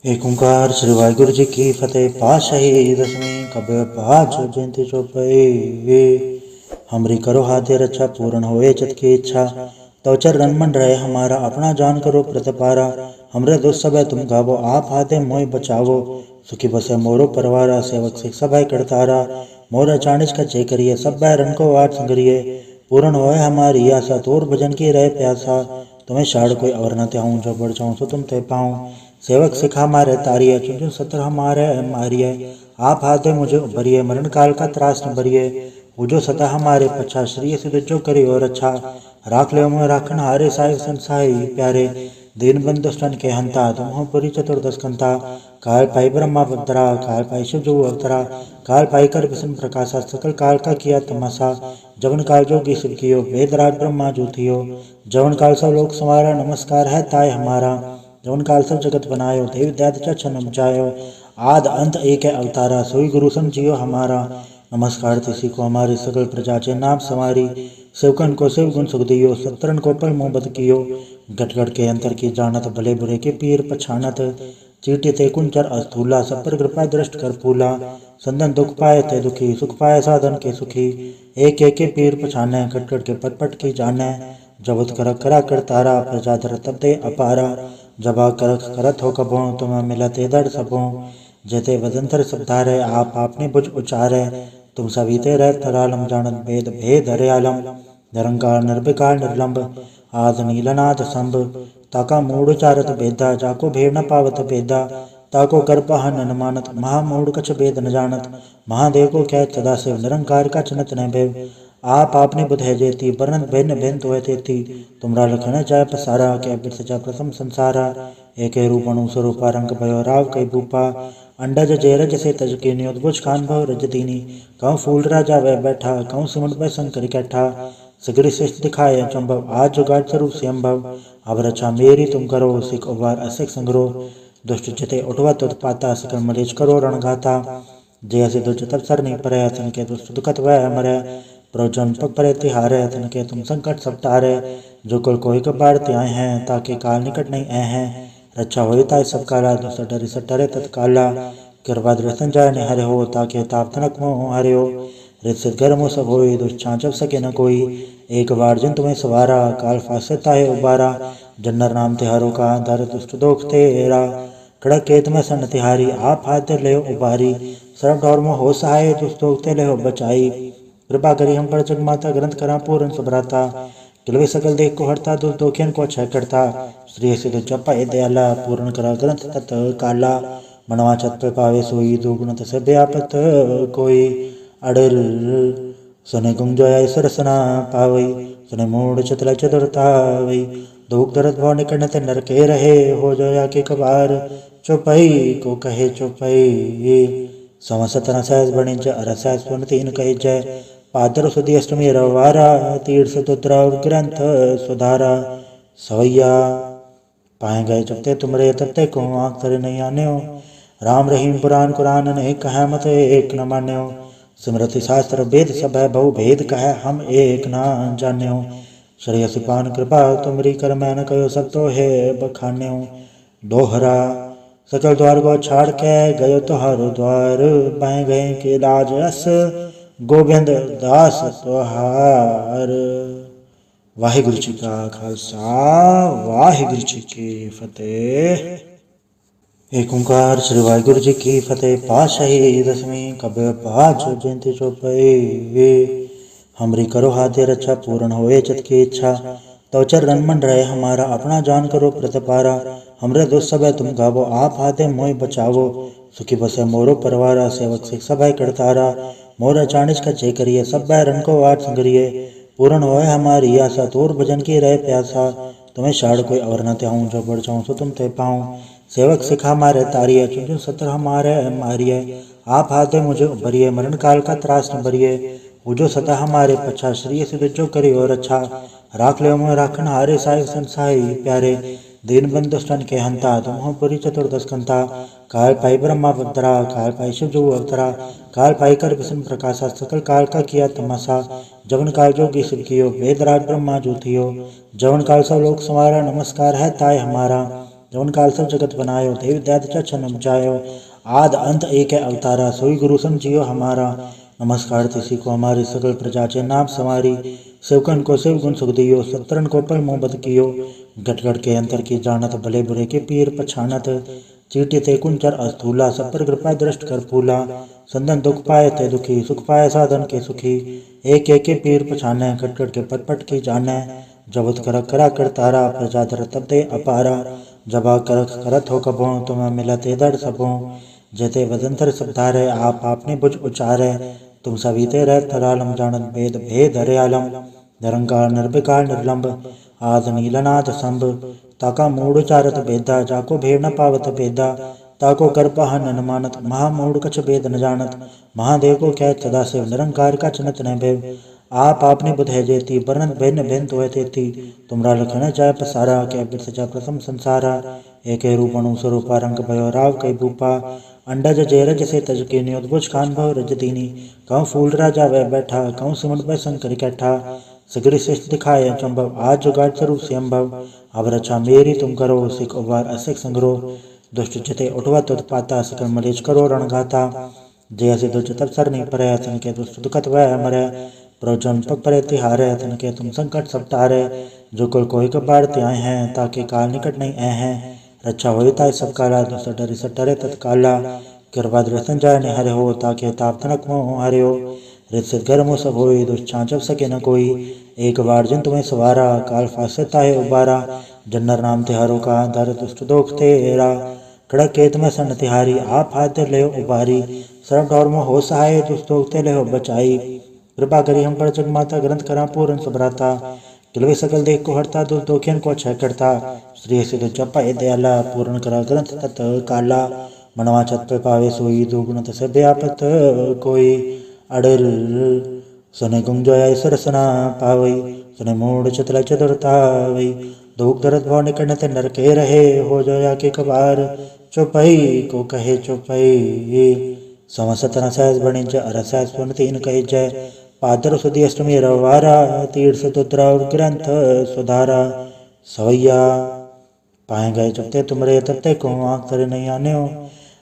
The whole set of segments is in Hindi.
एक ओंकार श्री वाहिगुरु जी की फतेह। पातशाही दसवीं कबीर पाँच जयंती चौपाई। हमरी करो हाथे रक्षा पूर्ण होए चित की इच्छा। तो चरण मन रहे हमारा अपना जान करो प्रतिपारा। हमरे दुष्ट सब तुम गावो आप हाथे मोहि बचावो। सुखी बसे मोरो परवारा सेवक से सब करतारा। मोर चाणिज का चे करिए सब रन को वाट संगरिए। पूर्ण होए हमारी आशा तोर भजन की रहे प्यासा। तुम्हें शाड़ कोई और न त्याऊं जो बढ़ जाऊं सो तुम ते पाऊं। सेवक सिखा मारे तारिये चुन सत्र हमारे मारिये। आप हाथे मुझे उभरिए मरण काल का त्रास न भरिए। पूजो सदा हमारे पछा श्री सिद्ध जो करी और अच्छा। राख ले मुँह राखन हारे साहिब संसाई प्यारे। दीन बंधु स्तन के हंता तुम हो पुरी चतुर्दश कंता। काल पाई ब्रह्मा बदरा काल पाई शिव जो अवतरा। काल पाई कर विष्णु प्रकाशा सकल काल का किया तमाशा। जवन काल जोगी शिव कियो वेद राज ब्रह्मा जो थियो। जवन काल सब लोक समारा नमस्कार है ताय हमारा। जवन काल सब जगत बनायो देव दैत छन उपजायो। आद अंत एक है अवतारा सोई गुरु समझियो हमारा। नमस्कार तिसी को हमारी सकल प्रजा चे नाम समारी। सेवकन को शिव गुण सुख दियो सत्रन को पल मोहब्बत कियो। गट गट के अंतर की जानत भले बुरे के पीर पछानत। चीटी ते कुंचर अस्थूला सब पर कृपा दृष्ट कर फूला। संदन दुख पाए ते दुखी सुख पाए साधन के सुखी। एक एक के पीर पछाने कट कट के पट पट की जाने। जबत कर करा कर तारा प्रजा धर तब ते अपारा। जबा कर करत हो कबो तुम्हें मिलते दर्द सबो। जेते वदंतर सब धारे आप आपने बुझ उचारे। तुम सभी ते रह तरालम जानत भेद भेद हरे आलम। निरंकार निर्विकार निर्लंब आद नीलनाथ संभ। ताका मूड चारत भेदा जाको भेड़ न पावत भेदा। ताको कर पहन न मानत महामूड कछ भेद न जानत। महादेव को क्या सदा शिव निरंकार का चनत न भेव। आप आपने बुध है जेती वर्णन भिन्न भिन्न तो है तेती। तुमरा लखन जाय पसारा क्या बिरस जा प्रथम संसारा। एक रूप अणु स्वरूपा रंग भयो राव कई भूपा। अंडज जेरज से तज के नियोद्भुज खान भव रजदीनी। कहूँ फूल राजा वह बैठा कहूँ सिमट वह शंकर कैठा। सगरी श्रेष्ठ दिखाए चंभव आज जुगाड़ स्वरूप संभव। अब रक्षा मेरी तुम करो सिख उबार असिख संग्रो। दुष्ट चिते उठवा तुत पाता सिकर मरीज करो रणगाता। जय से दुष्ट तब सर नहीं परे तन के दुष्ट दुखत वह मरे। प्रयोजन पग परे तिहारे तन के तुम संकट सब तारे। जो कुल कोई कबाड़ त्याए हैं ताकि काल निकट नहीं आए हैं। रक्षा हो ताय सब काला दुष्ट डरी सब डरे तत्काला। कृपा दृष्टन जाय ने हरे हो ताकि ताप तनक मोह हरे हो। रित गर्म सब हो दुष्ट छाँचब सके न कोई। एक बार जिन तुम्हें सवारा काल फासता है उबारा। जन्नर नाम तिहारों का दर दुष्ट दोख तेरा। कड़क केत में सन तिहारी आप हाथ ले उबारी। सर्व ढौर में हो सहाय दुष्ट दोख ते ले बचाई। कृपा करी हम पर जगमाता ग्रंथ करा पूर्ण सुभराता। किलवे सकल देख को हरता दुष्ट दोखियन को क्षय करता। श्री सिद्ध जपा दयाला पूर्ण करा ग्रंथ तत् काला। मनवा छत पे पावे सोई दुगुण से व्यापत कोई। अडर सने गुंजय सरसना पावई। सने मूड चतला चतुरतावई। दुख दर्द भाव निकट नर के रहे हो जोया के कबार। चौपाई को कहे चौपाई। समसतन सहस बणिज अरसहस पुन तीन कहे जय। पादर सुधी अष्टमी रवारा तीर्थ दुद्रा ग्रंथ सुधारा। सवैया पाए गए जबते तुमरे तबते को आँख तरे नहीं आने हो। राम रहीम पुराण कुरान ने कहा मत एक न मान्यो। स्मृति शास्त्र वेद सब है बहु भेद कहे हम एक न जाने हो। श्रेय सिपान कृपा तुमरी कर मैं न कहो सब तो है बखाने हो। दोहरा सकल द्वार को छाड़ के गयो तुहारो द्वार। पाए गए के लाज अस गोविंद दास तुहार। वाहिगुरु जी का खालसा वाहिगुरु जी की फतेह। एक ओंकार श्री वाहिगुरु जी की फतेह। पातशाही दसवीं कबीर पाँच जयंती चौपाई। हमरी करो हाथे रक्षा पूर्ण होए चित की इच्छा। तो चरण मन रहे हमारा अपना जान करो प्रतिपारा। हमरे दुष्ट सब तुम गावो आप हाथे मोहि बचावो। सुखी बसे मोरो परवारा सेवक से सब करतारा। मोर चाणिज का चे करिए सब रन को वाट संगरिए। पूर्ण होए हमारी आशा तोर भजन की रहे प्यासा। तुम्हें शाड़ कोई और न त्याऊं जो बढ़ जाऊं सो तुम ते पाऊं। सेवक सिखा मारे तारिये चुन सत्र हमारे मारिये। आप हाथे मुझे उभरिए मरण काल का त्रास न भरिए। पूजो सदा हमारे पछा श्री सिद्ध जो करी और अच्छा। राख ले मुँह राखन हारे साहिब संसाई प्यारे। दीन बंधु स्तन के हंता तुम हो पुरी चतुर्दश कंता। काल पाई ब्रह्मा बदरा काल पाई शिव जो अवतरा। काल पाई कर विष्णु प्रकाशा सकल काल का किया तमाशा। जवन काल जोगी शिव कियो वेद राज ब्रह्मा जो थियो। जवन काल सब लोक समारा नमस्कार है ताय हमारा। जवन काल सब जगत बनायो, देव दैत छन उपजायो, आद अंत एक है अवतारा, सोई गुरु समझियो हमारा। नमस्कार तिसी को हमारी सकल प्रजा चे नाम समारी, सेवकन को शिव गुण सुख दियो, सत्रन को पल मोह बद कियो, गट गट के अंतर की जानत, भले बुरे के पीर पछानत, चीटी ते कुंचर अस्थूला, सब पर कृपा दृष्ट कर फूला, संदन दुख पाए ते दुखी, सुख पाए साधन के सुखी, एक एक के पीर पछाने, कट कट के पट पट की जाने, जबत कर करा कर तारा, प्रजा धर तब ते अपारा, जबा कर करत हो कबो, तुम्हें मिलते दर सबो, जेते वदंतर सब धारे, आप आपने बुझ उचारे, तुम सभी ते रह तरालम जानत भेद भेद हरे आलम, निरंकार निर्विकार निर्लंब, आद नीलनाथ संभ, ताका मूढ़ चारत भेदा, जाको भेड़ न पावत भेदा, ताको कर पहन न मानत, महामूढ़ कछ भेद न जानत, महादेव को क्या सदा शिव, निरंकार का चनत न भेव, आप आपने बुध है जेती, वर्णन भिन्न भिन्न तो है तेती, तुमरा लखन जाय पसारा, क्या बिरस जा प्रथम संसारा, एक रूप अणु स्वरूपा, रंग भयो राव कई भूपा, अंडज जेरज से तज के न्योदभुज खान भव रज दीनी, कहूँ फूल राजा वह बैठा, कहूँ सिमट वह शंकर कैठा, सगरी श्रेष्ठ दिखाए चंबव, आज जुगाड़ स्वरूप से अम्भव, अब रक्षा मेरी तुम करो, सिख उबार असिख संग्रो, दुष्ट चिते उठवा तुत पाता, सकल मलेच करो रणगाता, जय से दुष्ट तब सर नहीं परे, तन के दुष्ट दुखत वह मरे, प्रोजन पग परे तिहारे, तन के तुम संकट सब तारे, जो कुल कोई कबार त्याए हैं, ताके काल निकट नहीं ऐ हैं, रक्षा हो ताय सब काला, दुष्ट डरे सब डरे तत्काला, कृपा दृष्टन जाय ने हरे हो, ताके ताप तनक मोह हरे हो, रित घर मुँह सब होई, दुष्ट छाँचब सके न कोई, एक बार जिन तुम्हें सवारा, काल फासे ताहे उबारा, जन्नर नाम तिहारों का, धर दुष्ट दोख तेरा, खड़क केत में सन तिहारी, आप हाथ ले उबारी, सरब डोर में हो सहाय, दुष्ट दोख ते ले बचाई, कृपा करी हम पर जगमाता, ग्रंथ करा पूरन सबराता, किलवे सकल देख को हरता, दुष्ट दोखियन को क्षय करता, श्री सिद्ध जपा दयाला, पूर्ण करा ग्रंथ तत् काला, मनवा छत पे पावे सोई, दुगुणत से व्यापत कोई, अडर सने गुंजोय सरसना पावई, सने मूड चतला चतुरतावई, दुख दर्द भाव निकट ते नर के रहे, हो जोया के कबार, चौपाई को कहे चौपाई, समसतन सहज बणिज अरसहज पुन तीन कहे जय, पादर सुधी अष्टमी रवारा, तीर्थ तुद्रा और ग्रंथ सुधारा, सवैया पाए गए जब ते तुमरे तब ते को आँख तरे नहीं आने हो,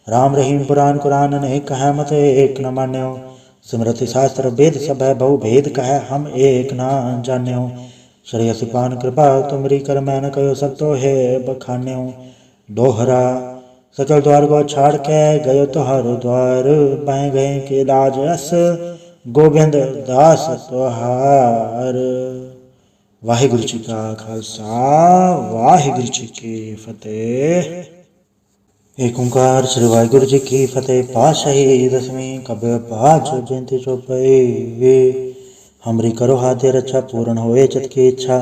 राम रहीम पुराण कुरान ने कहा मत एक न मान्य हो, स्मृति शास्त्र वेद सब है बहु भेद कहे हम एक ना जाने हो, श्रेयसी पान कृपा तुमरी कर मैंने कहो सब तो है बखाने हो, दोहरा सकल द्वार को छाड़ के गयो तुहारो द्वार, पाए गए के लाज अस गोविंद दास तुहार। वाहिगुरु जी का खालसा, वाहिगुरु जी की फतेह। एक ओंकार श्री वाहिगुरु जी की फतेह। पातशाही दसवीं कबीर पाछो जयंती चौपाई, हमरी करो हाथे रक्षा पूर्ण होए चित की इच्छा,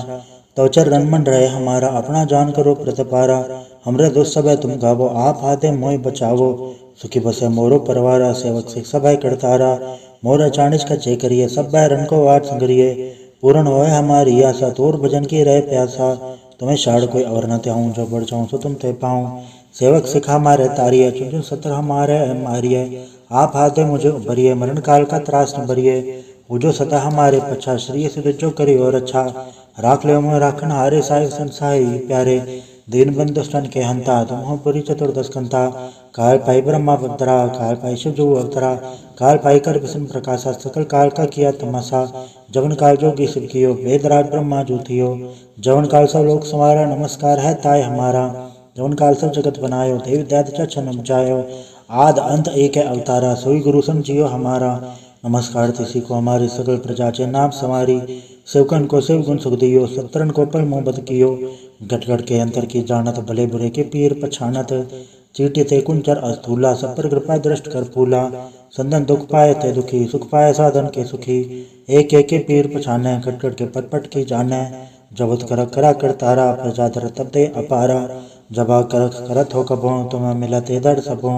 तो चरण मन रहे हमारा, अपना जान करो प्रतिपारा, हमरे दोस्त सब तुम गावो, आप हाथे मोय बचावो, सुखी बसे मोरो परवारा, सेवक से सब करतारा, मोर अचानिच का चे करिए, सब रन को आठ संगरिए, पूर्ण होए हमारी आशा, तोर भजन की रहे प्यासा, तुम्हें शाड़ कोई और न त्याऊं, जो बढ़ जाऊं सो तुम ते पाऊं, सेवक सिखा मारे तारिये, चुन चुन सत्र हमारे मारिये, आप हाथे मुझे उभरिए, मरण काल का त्रास न भरिए, जो सदा हमारे पछा, श्री सिद्ध जो करी और अच्छा, राख ले मोह राखन हारे, साहिब संसाई प्यारे, दीन बंधु स्तन के हंता, तुम हो पुरी चतुर्दश कंता, काल पाई ब्रह्मा अवतरा, काल पाई शिव जो अवतरा, काल पाई कर विष्णु प्रकाशा, सकल काल का किया तमाशा, जवन काल जोगी शिव कियो, वेदराज ब्रह्मा जो थियो, जवन काल सब लोक संवारा, नमस्कार है ताय हमारा, जवन काल सब जगत बनायो, देव दैत छन उपजायो, आद अंत एक है अवतारा, सोई गुरु समझियो हमारा। नमस्कार तिसी को हमारी सकल प्रजा चे नाम समारी, सेवकन को शिव गुण सुख दियो, सत्रन को पल मोह बद कियो, गट गट के अंतर की जानत, भले बुरे के पीर पछानत, चीटी ते कुंचर अस्थूला, सब पर कृपा दृष्ट कर फूला, संदन दुख पाए ते दुखी, सुख पाए साधन के सुखी, एक एक के पीर पछाने, कट कट के पट पट की जाने, जबत कर करा कर तारा, प्रजा धर तब ते अपारा, जबा कर करत हो कबो, तुम्हें मिलते दर सबो,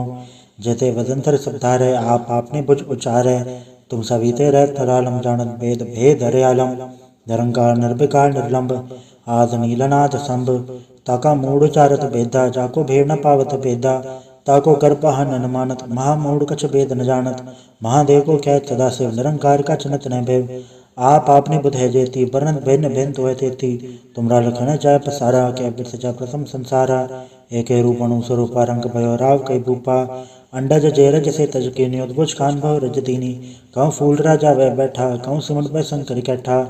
जेते वदंतर सब धारे, आप आपने बुझ उचारे, तुम सभी ते रह तरालम जानत भेद भेद हरे आलम, निरंकार निर्विकार निर्लंब, आद नीलनाथ संभ, ताका मूढ़ चारत भेदा, जाको भेड़ न पावत भेदा, ताको कर पहन न मानत, महामूढ़ कछ भेद न जानत, महादेव को क्या सदा शिव, निरंकार का चनत न भेव, आप आपने बुध है जेती वर्णन भिन्न भिन्न तो तेती तुमरा लखन जाय पसारा कै बिरस जा प्रथम संसारा एक रूपणु स्वरूपा रंग भयो राव कई भूपा अंडज जेरज से तज के न्योदभुज खान भव रज दीनी कहूँ फूल राजा वह बैठा कहूँ सिमट वह शंकर कैठा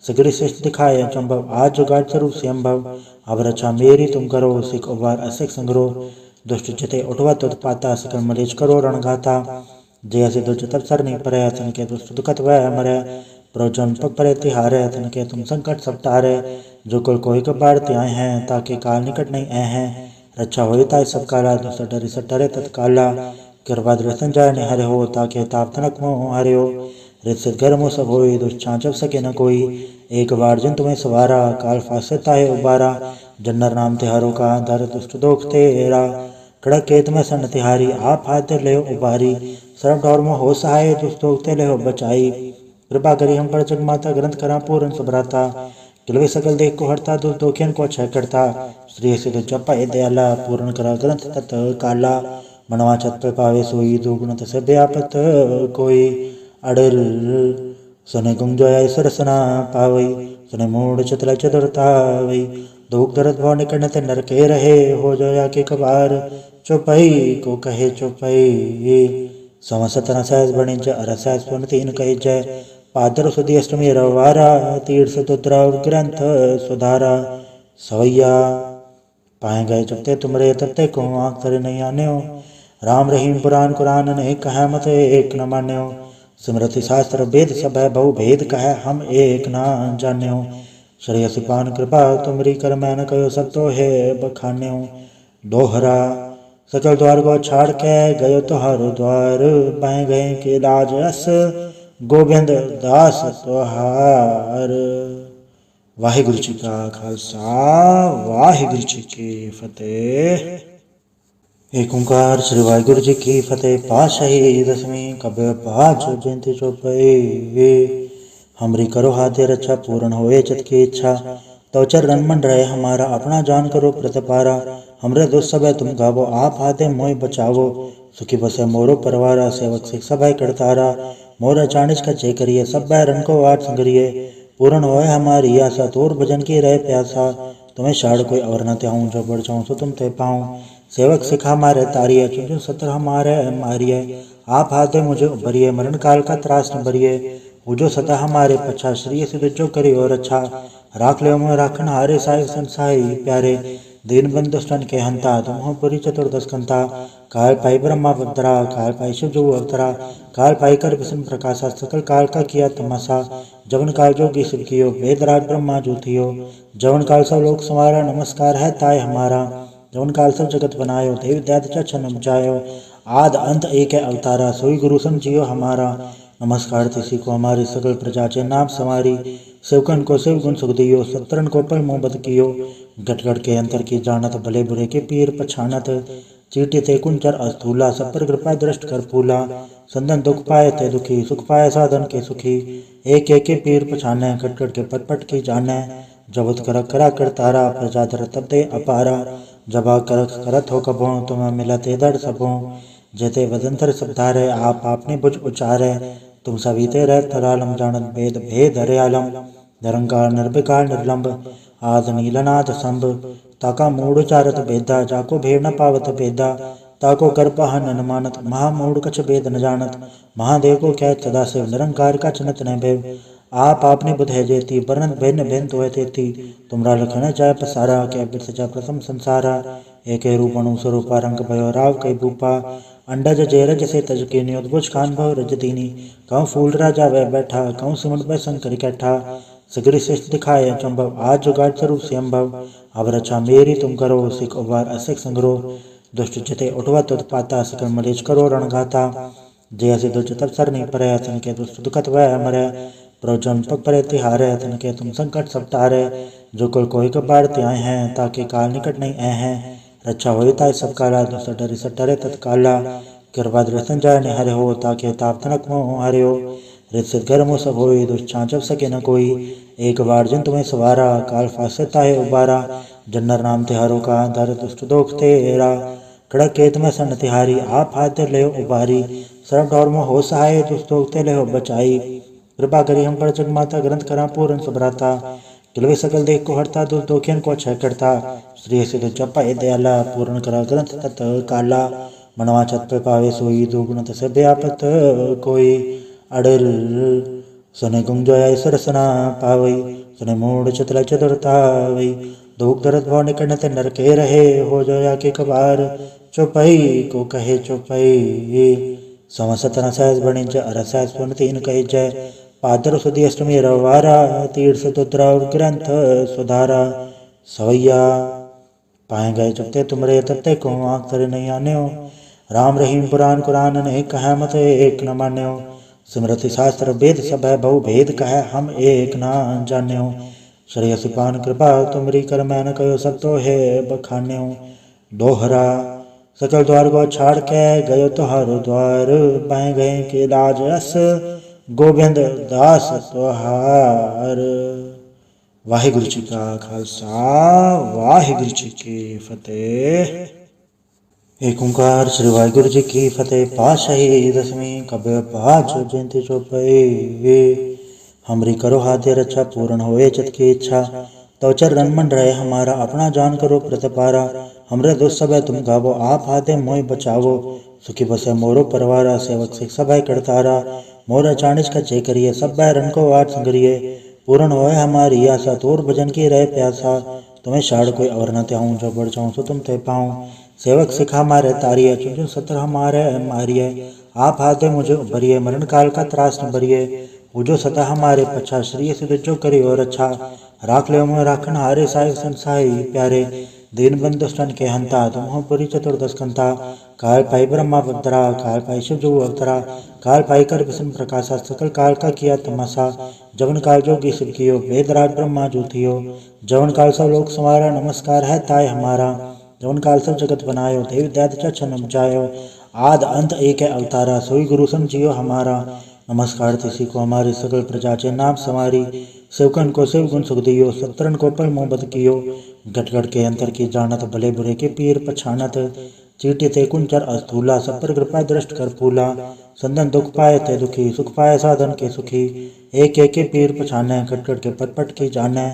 सगरी श्रेष्ठ दिखाए चंभव आज जुगाड़ स्वरूप संभव अब रक्षा मेरी तुम करो सिख उबार असिक संग्रो दुष्ट चिते उठवा तुद पाता सकल मलेच करो रणगाता जय से दुष्ट तब सर नहीं परे तन के दुष्ट दुखत वह मरे प्रोजन पग परे तिहारे तन के तुम संकट सब तारे जो कुल कोई कबाड़ त्याय हैं ताकि काल निकट नहीं ऐ हैं रक्षा हो ताय सब काला दुष्ट डरे सटरे तत्काला कृपा दृष्टन जाय निहरे हो ताकि ताप तनक मोह हरे हो रित गर्म हो सब होई दुष्ट छांचव सके न कोई एक बार जिन तुम्हें सवारा काल फासता है उबारा जन्नर नाम तिहारों का धर दुष्ट दोख तेरा कड़क केत में सन तिहारी आप हाथ ले उबारी सर्व डोर में हो सहाय दुष्ट दोखते ले बचाई कृपा करी हम पर जगमाता ग्रंथ करा पूर्ण सबराता किलवे सकल देख को हरता दुष्ट दोखियन को क्षय करता श्री सिद्ध जपा ए दयाला पूर्ण करा ग्रंथ तत् काला मनवा छत पे पावे सोई दुगुणत से व्यापत कोई अडर सने गुंजोया सरसना पावई सने मूड चतला चतुरतावई दुख दर्द भाव निकट नर के रहे हो जोया के कबार चौपाई को कहे चौपाई समसतना सहस बणिज अरसहस पुन तीन कहे जय पादर सुधी अष्टमी रवारा तीर्थ सतुद्रा ग्रंथ सुधारा सवैया पाए गए जबते तुमरे तत्ते को आँख तरे नहीं आने हो राम रहीम पुराण कुरान ने कहा मत एक न मान्य हो स्मृति शास्त्र वेद सब है बहु भेद कहे हम एक ना जाने हो श्रेयसी पान कृपा तुमरी कर मैन कहो सब तो है बखाने हो दोहरा सकल द्वार को छाड़ के गयो तुहारो द्वार पाए गए के राज अस गोविंद दास तुहार। वाहिगुरु जी का खालसा वाहिगुरु जी की फतेह। एक ओंकार श्री वाहिगुरु जी की फतेह। पातशाही दसवीं कबीर पाछो जयंती चौपाई हमरी करो हाथे रक्षा पूर्ण होए चित की इच्छा तो चरण मन रहे हमारा अपना जान करो प्रतिपारा हमरे दोस्त सब तुम गावो आप हाथे मोह बचावो सुखी बसे मोरो परवारा सेवक सिख सब करतारा मोर चाणिज का चे करिए सब रन को आठ संगरिए पूर्ण होए हमारी आशा तोर भजन की रहे प्यासा तुम्हें शाड़ कोई और न त्याऊं जो बढ़ जाऊं सो तुम ते पाऊं सेवक सिखा मारे तारिये चुन सत्र हमारे मारिये आप हाथे मुझे उभरिए मरण काल का त्रास न भरिए जो सदा हमारे पछा श्री सिद्ध जो करी और अच्छा राख ले मोह राखन हारे साय संसाई प्यारे दीन बंद दुष्टन के हंता तुम हो पुरी चतुर्दश कंता काल पाई ब्रह्मा अवतरा काल पाई शिव जो अवतरा काल पाई कर विष्णु प्रकाशा सकल काल का किया तमाशा जवन काल जोगी शिव कियो वेदराज ब्रह्मा जो थियो जवन काल सब लोग समारा नमस्कार है ताय हमारा जवन काल सब जगत बनायो देव दैत छन जायो आद अंत एक अवतारा सोई गुरु समझियो हमारा नमस्कार तिसी को हमारी सकल प्रजा चे नाम समारी शिवकन को शिव गुण सुख दियो सत्रन को पल मोहब्बत कियो गट गट के अंतर की जानत भले बुरे के पीर पछानत चीटी ते कुंचर अस्थूला सब पर कृपा दृष्ट कर फूला संदन दुख पाए थे दुखी सुख पाए साधन के सुखी एक एक के पीर पछाने कट कट के पट पट की जाने जबत कर करा कर तारा प्रजा धर तब दे अपारा जबा कर करत हो कबो तुम्हें मिलते दर सबो जेते वदंतर सब धारे आप आपने बुझ उचारे तुम सभी रह तरालम जानत भेद भेद हरियालम निरंकार निर्विकार निर्लंब आद नीलनाथ संभ ताका मूड चारत भेदा जाको भेद न पावत भेदा ताको कर पहन न मानत महामूड कछ भेद न जानत महादेव को क्या सदा शिव निरंकार का चनत न भेव आप आपने बुध है जेती वर्णन भिन्न भिन्न तो तेती तुमरा लखन जाय पसारा क्या बिरस जा प्रथम संसारा एक रूपणु स्वरूपा रंग भयो राव कई भूपा अंडज जेरज से तज के न्योदभुज खान भव रज दीनी कहूँ फूल राजा वह बैठा कहूँ सिमट वह शंकर कैठा सगरी श्रेष्ठ दिखाए चंभव आज जुगाड़ स्वरूप संभव अब रक्षा मेरी तुम करो सिख उबार असिक संग्रो दुष्ट चिते उठवा तुद पाता सकल मलेच करो रणगाता जय से दुष्ट तब सर नहीं परे तन के दुष्ट दुखत वह मरे प्रोजन पग परे तिहारे तन के तुम संकट सब तारे जो कुल कोई कबाड़ त्याय हैं ताकि काल निकट नहीं ऐ हैं रक्षा हो ताय सब काला दुष्ट डरे सटरे तत्काला कृपा दृष्टन जाय निहरे हो ताकि ताप तनक मोह हरे हो रित सिद्ध गर्म सब होई दुष्ट छांचव सके न कोई एक बार जिन तुम्हें सवारा काल फासता है उबारा जन्नर नाम तिहारों का धर दुष्ट दोख तेरा कड़क केत में सन तिहारी आप हाथ ले उबारी सर्व डोर में हो सहाय दुष्ट दोखते ले बचाई कृपा करी हम पर जगमाता ग्रंथ करा पूर्ण सुभराता किलवे सकल देख को हरता दुख दोखियन को क्षय करता श्री सिद्ध जपा दयाला पूर्ण करा ग्रंथ तत काला मनवा छत पे पावे सोई दुगुण तसे व्यापत कोई अड़ल सुने गुंजोया सरसना पावई सुने मूड चतुर चतुरतावई दुख दर्द भाव निकट नर के रहे हो जोया के कबार चौपाई को कहे चौपाई समसतन सहज बणिज अरसहज पुन तीन कहे जय पादर सुधी अष्टमी रवारा तीर्थ तुद्रा ग्रंथ सुधारा सवैया पाए गए जबते तुमरे तत्ते को आँख तरे नहीं आने हो राम रहीम पुराण कुरान नहीं कह मत एक न मान्यो स्मृति शास्त्र वेद सब है बहु भेद कह हम एक न जाने हो श्रेयसी पान कृपा तुमरी कर मैन कहो सब तो है बखान्यो दोहरा सकल द्वार को छाड़ के गयो तुहारो द्वार पाए गए के लाज अस गोबिंद दास तुहार। वाहिगुरु जी का खालसा वाहिगुरु जी की फतेह। एक ओंकार श्री वाहिगुरु जी की फतेह। पातशाही दसवीं कबीर पाछो जयंती चौपाई हमरी करो हाथे रक्षा पूर्ण होए चित की इच्छा तो चरण मन रहे हमारा अपना जान करो प्रतिपारा हमरे दोस्त सब तुम गावो आप हाथे मोय बचावो सुखी बसे मोरो परवारा सेवक सिख सब करतारा मोरा चाणिज का चे करिए सब रन को वाट संगरिए पूर्ण होए हमारी आशा तोर भजन की रहे प्यासा तुम्हें शाड़ कोई और न त्याऊं जो बढ़ जाऊं सो तुम ते पाऊं सेवक सिखा मारे तारिये चुन सत्र हमारे मारिये आप हाथे मुझे उभरिए मरण काल का त्रास न भरिए पूजो सता हमारे पछा श्री सिद्ध जो करी और अच्छा राख ले मैं राखन हारे साई संसाई प्यारे दीन बंधु दुष्टन के हंता तुम हो पुरी चतुर्दश कंता काल पाई ब्रह्मा अवतरा काल पाई शिव जो अवतरा काल पाई कर विष्णु प्रकाशा सकल काल का किया तमाशा जवन काल जोगी शिव कियो वेद राज ब्रह्मा जो थियो जवन काल सब लोक समारा नमस्कार है ताय हमारा जवन काल सब जगत बनायो देव दैत छन मचायो आद अंत एक है अवतारा सोई गुरु समझियो हमारा नमस्कार तिसी को हमारी सकल प्रजा चे नाम समारी सेवकन को शिव गुण सुख दियो सत्रन को पल मोहब्बत कियो घट घट के अंतर की जानत भले बुरे के पीर पछानत चीटी ते कुंचर अस्थूला सब पर कृपा दृष्ट कर फूला संदन दुख पाए ते दुखी सुख पाए साधन के सुखी एक के पीर पछाने घट घट के पट पट की जाने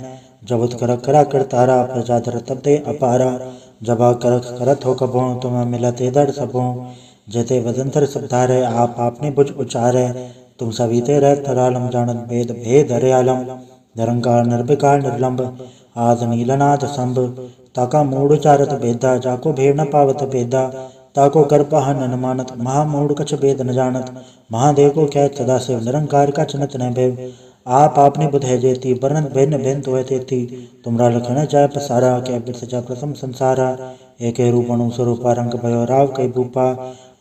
जबत कर करा कर तारा प्रजा धर तब दे अपारा जबा कर करत हो कबो तुम्हें मिलते दर सबो जेते वदंतर सब धारे आप आपने बुझ उचारे तुम सभी ते रह तरालम जानत भेद भेद हरियालम निरंकार निर्विकार निर्लंब आद नीलनाथ संभ ताका मूड चारत भेदा जाको भेद न पावत भेदा ताको कर पहन न मानत महामूड कछ भेद न जानत महादेव को कह सदा शिव निरंकार का चनत न भेव आप आपने बुध है जेती वर्णन भिन्न भिन्न तो तेती तुमरा लखन जाय पसारा क्या बिरस जा प्रथम संसारा एक रूपणु स्वरूपा रंग भयो राव कई भूपा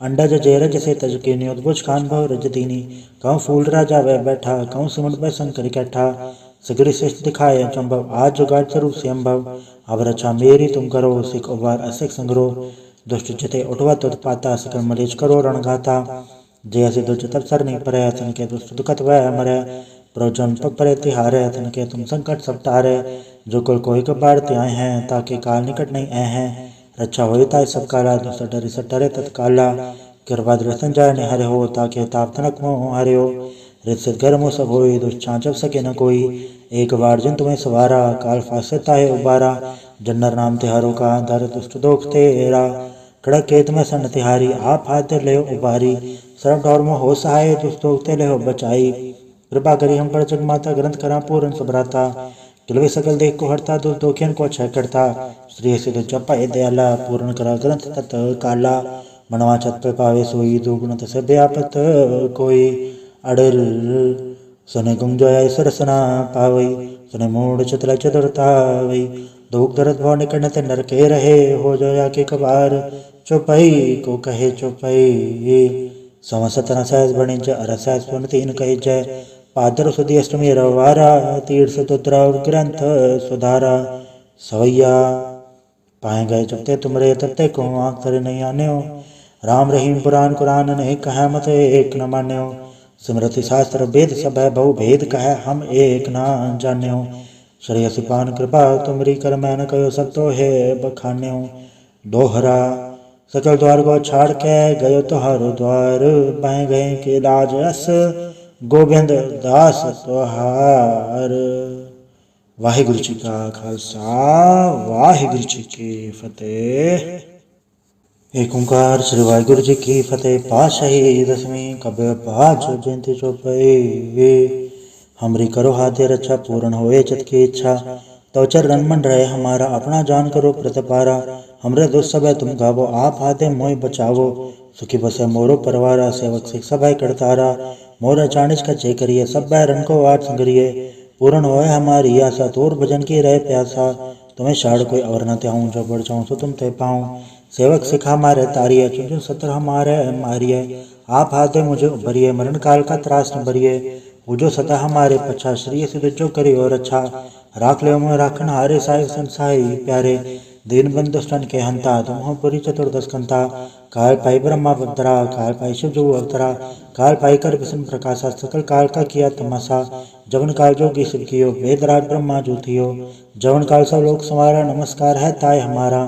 अंडज जेरज से तज के नियोद्भुज खान भव रजदीनी कहूँ फूल राजा वह बैठा कहूँ सिमट बै शंकर कैठा सगरी श्रेष्ठ दिखाए चंभव आज जुगाड़ स्वरूप से अम्भव अब रक्षा मेरी तुम करो सिख उबार असिख संग्रो दुष्ट चिते उठवा तुत पाता सिकर मरीज करो रणगाता जय से दुष्ट तब सर नहीं परे तन के दुष्ट दुखत वह मरे प्रोजन पग परे तिहारे तन के तुम संकट सब तारे जो कुल कोई कबार त्याए हैं ताकि काल निकट नहीं आए हैं रक्षा हो ताय सब काला दुष्ट डरी सटरे तत्काला कृपा दृष्टन जाय ने हरे हो ताकि ताप तनक मोह हरे हो रित गर्म सब हो दुष्टा जब सके न कोई एक बार जिन तुम्हें सवारा काल फासता है उबारा जन्नर नाम तिहारों का धर दुष्ट दोख तेरा कड़क केत में सन तिहारी आप हाथ ले उबारी सर्व ढौर में हो सहाय दुष्ट दोख ते ले हो बचाई कृपा करी हम पर जगमाता ग्रंथ करा पूर्ण सुभराता किलवे सकल देख को हरता दुख दोखियन को क्षय करता श्री सिद्ध जपा दयाला पूर्ण करा ग्रंथ तत काला मनवा छत पे पावे सोई दुगुण तसे व्यापत कोई अड़ल सुने गुंजोया सरसना पावई सुने मूड चतुर चतुरतावई दुख दर्द भाव निकट नर के रहे हो जोया के कबार चौपाई को कहे चौपाई समसतन सहज बणिज अरसहज पुन तीन कहे जय पादर सुधी अष्टमी रवारा तीर्थ तुद्रा ग्रंथ सुधारा सवैया पाए गए जबते तुमरे तत्ते को आँख तरे नहीं आने हो राम रहीम पुराण कुरान नहीं कह मत एक न मान्यो स्मृति शास्त्र वेद सब है बहु भेद कह हम एक न जाने हो श्रेयसी पान कृपा तुमरी कर मैन कहो सब तो है बखाने हो दोहरा सकल द्वार को छाड़ के गयो तुहारो द्वार पाए गए के लाज अस गोबिंद दास तुहार। वाहिगुरु जी का खालसा वाहिगुरु जी की फतेह। एक ओंकार श्री वाहिगुरु जी की फतेह। पातशाही दसवीं कबीर पातशाह जयंती चौपाई। हमरी करो हाथे रक्षा पूर्ण होए चित की इच्छा। तो चरण मन रहे हमारा अपना जान करो प्रतिपारा। हमरे दुष्ट सब तुम गावो आप हाथे मोहि बचावो। सुखी बसे मोरो परवारा सेवक सिख सब करतारा। मोर चाणिज का चे करिए सब रन को आठ संगरिए। पूर्ण होए हमारी आशा तोर भजन की रहे प्यासा। तुम्हें शाड़ कोई और न त्याऊं जो बढ़ जाऊं सो तुम ते पाऊं। सेवक सिखा मारे तारिये चुन सत्र हमारे मारिये। आप हाथे मुझे उभरिए मरण काल का त्रास न भरिए। पूजो सदा हमारे पछा श्री सिद्ध जो करी और अच्छा। राख ले मोह राखन हारे साई संसाई प्यारे। दीन बंधु स्तन के हंता तुम हो पुरी चतुर्दश कंता। काल पाई ब्रह्मा बदरा काल पाई शिव जो अवतरा। काल पाई कर विष्णु प्रकाशा सकल काल का किया तमाशा। जवन काल जोगी शिव कियो वेद राज ब्रह्मा जो थियो। जवन काल सब लोक संवारा नमस्कार है ताय हमारा।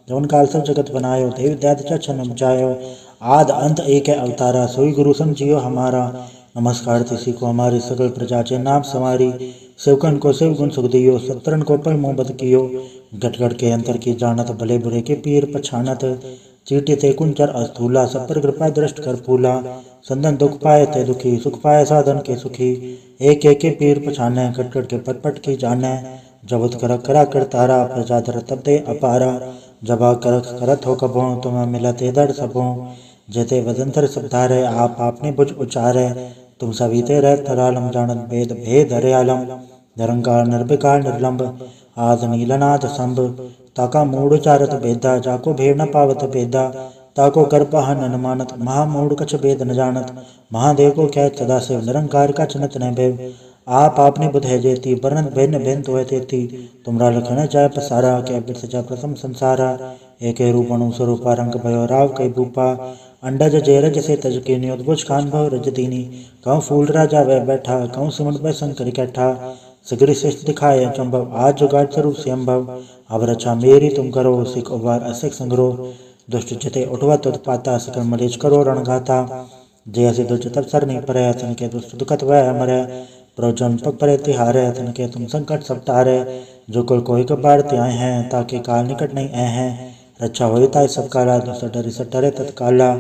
जवन काल सब जगत बनायो देव दैत्य छन उपजायो। आद अंत एक है अवतारा सोई गुरु समझियो हमारा। नमस्कार तिसी को हमारी सकल प्रजा चे नाम समारी। सेवकन को शिव गुण सुख दियो सत्रन को पल मोहब्बत कियो। गट गट के अंतर की जानत भले बुरे के पीर पछानत। चीटी ते कुंचर अस्थूला सब पर कृपा दृष्ट कर फूला। संदन दुख पाए ते दुखी सुख पाए साधन के सुखी। एक एक के पीर पछाने कट कट के पट पट की जाने। जबत कर करा कर तारा प्रजा धर तब ते अपारा। जबा कर करत हो कबो तुम्हें मिलते दर्द सबो। जेते वदंतर सब धारे आप आपने बुझ उचारे। तुम सभी ते रह तरालम जानत भेद भेद हरियालम। निरंकार निर्विकार निर्लंब आद नीलनाथ संभ। ताका मूढ़ चारत भेदा जाको भेड़ न पावत भेदा। ताको कर पहन न मानत महामूढ़ कछ भेद न जानत। महादेव को क्या सदा शिव निरंकार का चनत न भेव। आप आपने बुध है जेती वर्णन भिन्न भिन्न तो है तेती। तुमरा लखन जाय पसारा क्या बिरस जा प्रथम संसारा। एक रूप अणु स्वरूपा रंग भयो राव कई भूपा। अंडज जेरज से तज के नियोद्भुज खान भव रज दीनी। कहूँ फूल राजा वह बैठा कहूँ सिमट वह शंकर कैठा। सगरी श्रेष्ठ दिखाए चंभव आज जुगाड़ स्वरूप संभव। अब रक्षा मेरी तुम करो सिख उबार असिख संग्रो। दुष्ट चिते उठवा तुत पाता सकल मरीज करो रणगाता। जय से दुष्ट तब सर नहीं परे तन के दुष्ट दुखत वह मरे। प्रजन पग परे तिहारे तन के तुम संकट सब तारे। जो कुल कोई कबाड़ त्याए हैं ताकि काल निकट नहीं आए हैं। रक्षा हो ताय सब काला दुष्ट डरी सटरे तत्काला।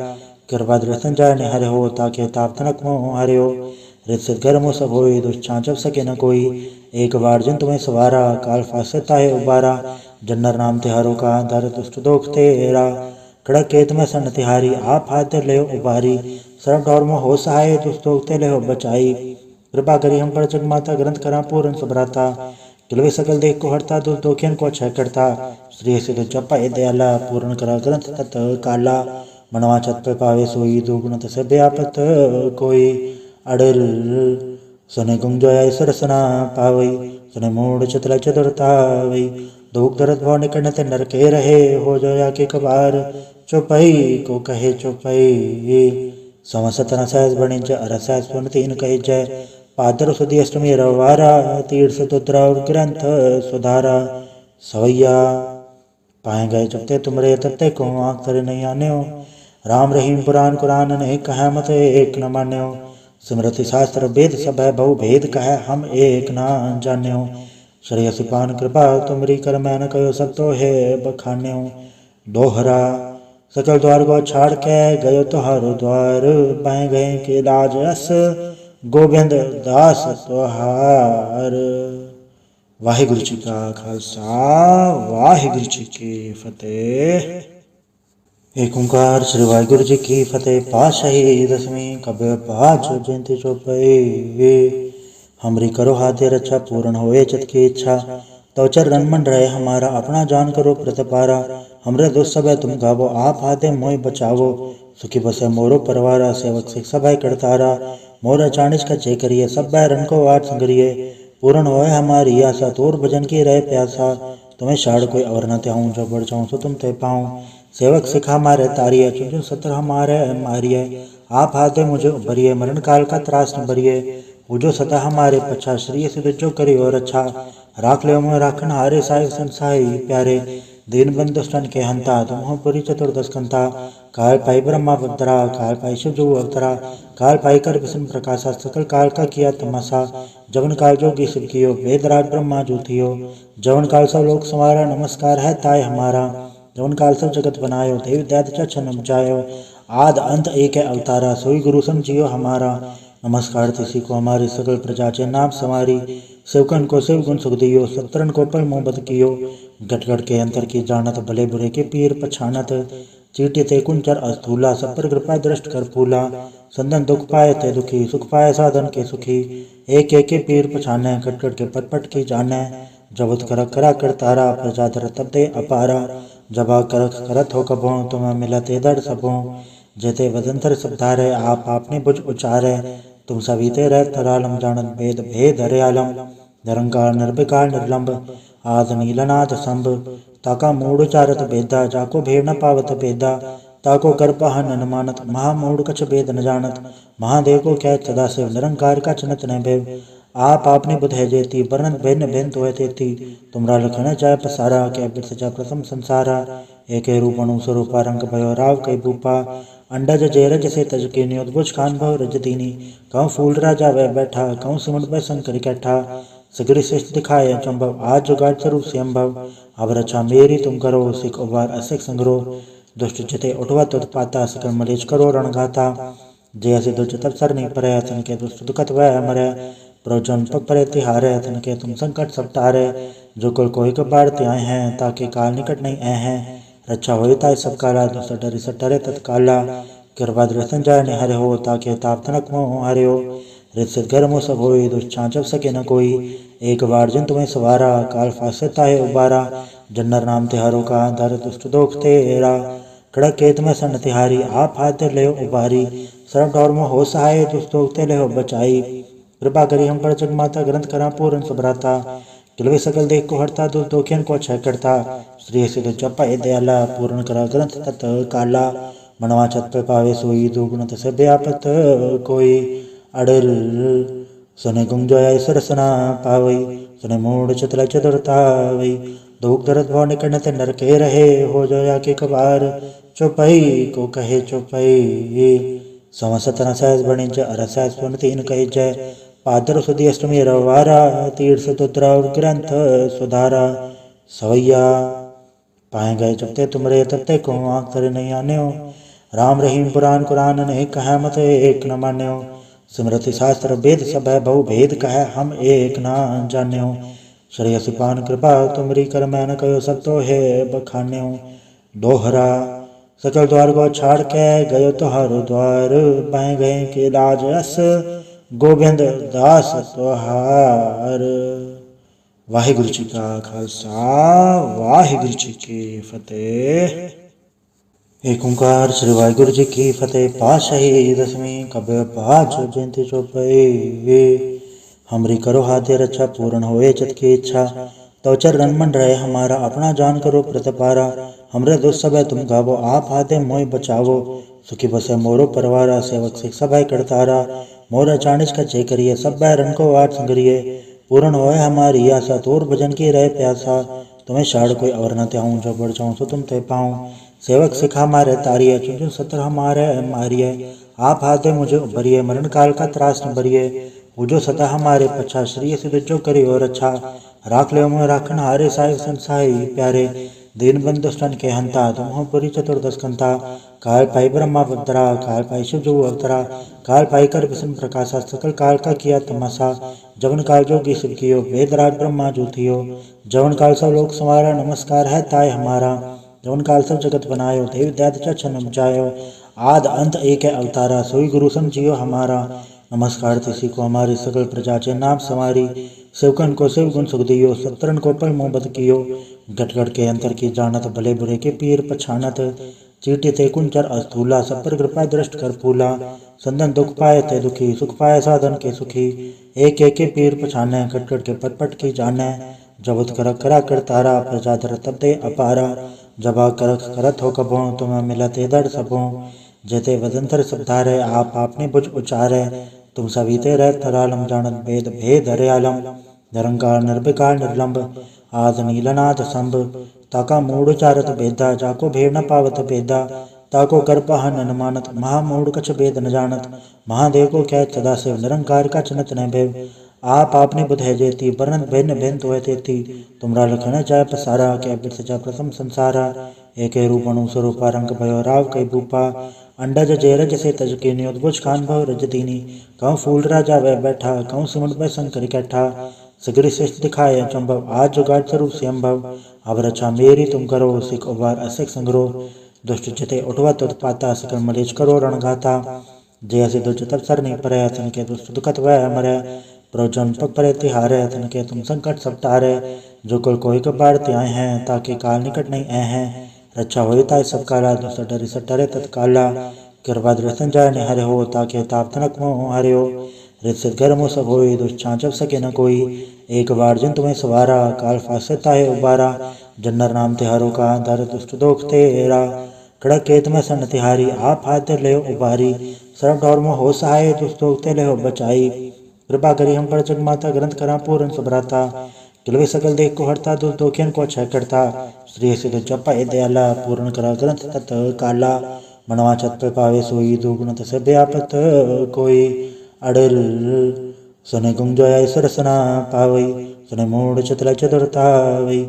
कृपा दृष्टन जाय ने हरे हो ताकि ताप तनक मोह हरे हो। रित घर मुँह सब होई दुष्ट छाँचब सके न कोई। एक बार जिन तुम्हें सवारा काल फासता है उबारा। जन्नर नाम तिहारों का धर दुष्ट दोख तेरा। कड़क केत में सन तिहारी आप हाथ ले उबारी। सरब ढौर में हो सहाय दुष्ट दोख ते ले बचाई। कृपा करी हम पर जगमाता ग्रंथ करा पूर्ण सबराता। किलवे सकल देख को हरता दुष्ट दोखियन को क्षय करता। श्री सिद्ध जपा दयाला पूर्ण करा ग्रंथ तत् काला। मनवा छत पे पावे सोई दुगुणत से व्यापत कोई। अड़ल सने गुंजोय सरसना पावई। सने मूड चतुर चतुरतावई। दुख दर्द भव निकट नर के रहे हो जोया के कबार। चौपाई को कहे चौपाई। समसतन सहज बणिज अरसहज पुन तीन कही जय। पादर सुधी अष्टमी रवारा तीर्थ तुद्रा ग्रंथ सुधारा। सवैया पाए गए जबते तुमरे तबते को आँख तरे नहीं आने हो। राम रहीम पुराण कुरान ने कहा मत एक न मान्यो। स्मृति शास्त्र वेद सब है बहु भेद कहे हम एक ना जाने हो। श्रेय सिपान कृपा तुमरी कर मैं न कहो सब तो है बखान्यो। दोहरा सकल द्वार को छाड़ के गयो तुहारो द्वार। बाएं गए के लाज अस गोबिंद दास तुहार। वाहिगुरु जी का खालसा वाहिगुरु जी की फतेह। एक ओंकार श्री वाहिगुरु जी की फतेह। पातशाही दसवीं कबीर पातशाह जयंती चौपाई। हमरी करो हाथे रक्षा पूर्ण होए चित की इच्छा। तो चरण मन रहे हमारा अपना जान करो प्रतिपारा। हमरे दुष्ट सब तुम गावो आप हाथे मोहि बचावो। सुखी बसे मोरो परवारा सेवक सिख सब करतारा। मोर चाणिज का चे करिए सब रन को आठ संगरिए। पूर्ण होए हमारी आशा तोर भजन की रहे प्यासा। तुम्हें शाड़ कोई और न त्याऊं जो बढ़ जाऊं सो तुम ते पाऊं। सेवक सिखा मारे तारिये चुन सत्र हमारे मारिये। आप हाथे मुझे उभरिए मरण काल का त्रास न भरिए। पूजो सदा हमारे पछा श्री सिद्ध जो करी और अच्छा। राख ले मोह राखन हारे साई संसाई प्यारे। दीन बंधु स्तन के हंता तुम हो पुरी चतुर्दश कंता। काल पाई ब्रह्मा बदरा, काल पाई शिव जो अवतरा, काल पाई कर विष्णु प्रकाशा, सकल काल का किया तमाशा, जवन काल जोगी शिव कियो, वेदराज ब्रह्मा ज्योतियो, जवन काल सब लोक संवारा, नमस्कार है ताय हमारा, जवन काल सब जगत बनायो, देव दैत छन उपजायो, आद अंत एक है अवतारा, सोई गुरु समझियो हमारा, नमस्कार तिसी को हमारी सकल प्रजा के नाम समारी, सेवकन को शिव गुण सुख दियो, सत्रन को पल मोहब्बत कियो, गट गट के अंतर की जानत, भले बुरे के पीर पछानत, चीटी ते कुंचर अस्थूला, सब पर कृपा दृष्ट कर फूला, संदन दुख पाए ते दुखी, सुख पाए साधन के सुखी, एक एक के पीर पछाने, कट कट के पट पट की जाने, जबत कर करा कर तारा, प्रजा धर तब ते अपारा, जबा कर करत हो कबो, तुम्हें मिलते दर सबो, जेते वदंतर सब धारे, आप आपने बुझ उचारे, तुम सभी ते रह तरालम जानत भेद भेद हरे आलम, निरंकार निर्विकार निर्लंब, आद नीलनाथ संभ, ताका मूढ़ चारत भेदा, जाको भेद न पावत भेदा, ताको कर पहन न मानत, महामूढ़ कछ भेद न जानत, महादेव को क्या सदा शिव, निरंकार का चनत न भेव, आप आपने बुध है जेती, वर्णन भिन्न भिन्न तो है तेती, तुमरा लखन जाय पसारा, क्या बिरस जा प्रथम संसारा, एक रूप अणु स्वरूपा, रंग भयो राव कई भूपा, अंडज जेरज से तज के न्योदबुज खान भव रज दीनी, कहूँ फूल राजा वह बैठा, कहूँ सिमट वह शंकर कैठा, सगरी श्रेष्ठ दिखाए चंभव, आज जुगाड़ स्वरूप संभव, अब रक्षा मेरी तुम करो, सिख उबार असिख संग्रो, दुष्ट जिते उठवा तुद पाता, सकल मलेच करो रणगाता, जय से दुष्ट तब सर नहीं परे, तन के दुष्ट दुखत वह मरे, प्रजन पग परे तिहारे, तन के तुम संकट सब तारे, जो कुल कोई कबार त्याए हैं, ताकि काल निकट नहीं ऐ हैं, रक्षा हो ताय सब काला, दुष्ट डरी सटरे तत्काला, कृपा दृष्टन जाय निहरे हो, ताकि ताप तनक मोह हरे हो, रित गर्म सब होई, दुष्ट छाँचब सके न कोई, एक बार जिन तुम्हें सवारा, काल फासे ताहे उबारा, जन्नर नाम तिहारों का, धर दुष्ट दोख तेरा, खड़क केत में सन तिहारी, आप हाथ ले उबारी, सरब डोर में हो सहाय, दुष्ट दोख ते ले बचाई, कृपा करी हम पर जगमाता, ग्रंथ करा पूर्ण सुभ्राता, किलवे सकल देख को हरता, दुष्ट दोखियन को क्षय करता, श्री सिद्ध जपा दयाला, पूर्ण करा ग्रंथ तत् काला, मनवा छत पे पावे सोई, दुगुणत से व्यापत कोई, अडर सने गुंजोया सरसना पावई, सने मूड चतला चतुरतावई, दुख दर्द भाव निकट ते नर के रहे, हो जोया के कबार, चौपाई को कहे चौपाई, समसतना सहज बणिज अरसहज पुन तीन कहे जय, पादर सुधी अष्टमी रवारा, तीर्थ तुद्रा और ग्रंथ सुधारा, सवैया पाए गए जबते तुमरे तत्ते को आँख तरे नहीं आने हो, राम रहीम पुराण कुरान ने कहा मत एक न मान्य हो, स्मृति शास्त्र वेद सब है बहु भेद कहे हम एक ना जाने हो, श्रेयसी पान कृपा तुमरी कर मैन कहो सब तो है बखाने हो, दोहरा सकल द्वार को छाड़ के गयो तुहारो द्वार, पाए गए के लाज अस गोविंद दास तुहार। वाहिगुरु जी का खालसा, वाहिगुरु जी की फतेह। एक ओंकार श्री वाहिगुरु जी की फतेह। पातशाही दसवीं कबे बाजो जयंती चौपाई, हमरी करो हाथे रक्षा पूर्ण होए चित की इच्छा, तो चरण मन रहे हमारा, अपना जान करो प्रतिपारा, हमरे दोस्त सब तुम गावो, आप हाथे मोय बचावो, सुखी बसे मोरो परवारा, सेवक सिख सब करतारा, मोर अचानिच का जय करिए, सब रन को आठ संगरिए, पूर्ण होए हमारी आशा, तोर भजन की रहे प्यासा, तुम्हें शाड़ कोई और न त्याऊं, जो बढ़ जाऊं सो तुम ते पाऊं, सेवक सिखा मारे तारिये, चुन चुन सत्र हमारे मारिये, आप हाथे मुझे उभरिए, मरण काल का त्रास न भरिए, पूजो सदा हमारे पछा, श्री सिद्ध जो करी और अच्छा, राख ले मोह राखन हारे, साहिब संसाई प्यारे, दीन बंधु स्तन के हंता, तुम हो पुरी चतुर्दश कंता, काल पाई ब्रह्मा बदरा, काल पाई शिव जो अवतरा, काल पाई कर विष्णु प्रकाशा, सकल काल का किया तमाशा, जवन काल जोगी शिव कियो, वेदराज ब्रह्मा ज्योतियो, जवन काल सब लोक संवारा, नमस्कार है ताय हमारा, जवन काल सब जगत बनायो, देव दैत छन उपजायो, आद अंत एक है अवतारा, सोई गुरु समझियो हमारा, नमस्कार तिसी को हमारी सकल प्रजा के नाम समारी, सेवकन को शिव गुण सुख दियो, सत्रन को पल मोहब्बत कियो, गट गट के अंतर की जानत, भले बुरे के पीर पछानत, चीटी ते कुंचर अस्थूला, सब पर कृपा दृष्ट कर फूला, संदन दुख पाए ते दुखी, सुख पाए साधन के सुखी, एक एक के पीर पछाने, कट कट के पट पट की जाने, जबत कर करा कर तारा, प्रजा धर तब ते अपारा, जबा कर करत हो कबो, तुम्हें मिलते दर सबो, जेते वदंतर सब धारे, आप आपने बुझ उचारे, तुम सभी ते रह तरालम जानत भेद भेद हरे आलम, निरंकार निर्विकार निर्लंब, आद नीलनाथ संभ, ताका मूढ़ चारत भेदा, जाको भेद न पावत भेदा, ताको कर पहन न मानत, महामूढ़ कछ भेद न जानत। महादेव को क्या सदाशिव, निरंकार का चनत न भेव। आप आपने बुध है जेती, वर्णन भिन्न भिन्न तो है तेती। तुमरा लखन जाय पसारा, क्या बिरस जा प्रथम संसारा। एक रूप अणु स्वरूपा, रंग भयो राव कई भूपा। अंडज जेरज से तज के न्योदभुज खान भव रज दीनी। कहूँ फूल राजा वह बैठा, कहूँ सिमट वह शंकर कैठा। सगरी श्रेष्ठ दिखाए चंभव, आज जुगाड़ स्वरूप संभव। अब रक्षा मेरी तुम करो, सिख उबार असिक संग्रो। दुष्ट चिते उठवा तुद पाता, सकल मलेच करो रणगाता। जय से दुष्ट तब सर नहीं परे, तन के दुष्ट दुखत वह मरे। प्रजन पग परे तिहारे, तन के तुम संकट सब तारे। जो कुल कोई कबार त्याए हैं, ताकि काल निकट नहीं ऐ हैं। रक्षा हो ताय सब काला, दुष्ट डरे सटरे तत्काला। कृपा दृष्टन जाय निहरे हो, ताकि ताप तनक मोह हरे हो। रित घर मोह सब होई, दुष्ट छांचव सके न कोई। एक बार जिन तुम्हें सवारा, काल फासे ताहे उबारा। जन्नर नाम तिहारो का, दर दुष्ट दोख तेरा। कड़क केत में सन तिहारी, आप हाथ ले उबारी। सरब डोर में हो सहाय, दुष्ट दोख ते ले हो बचाई। कृपा करी हम पर जग माता, ग्रंथ करा पूरन सबराता। किलवे सकल देख को हरता, दुष्ट दोखियन को क्षय करता। श्री सिद्ध जपा ए दयाला, पूर्ण करा ग्रंथ तत काला। मनवा छत पे पावे सोई, दुगुणत से व्यापत कोई। अड़ल सुने गुंजोया सरसना पावई, सुने मूड चतुर चतुरतावई।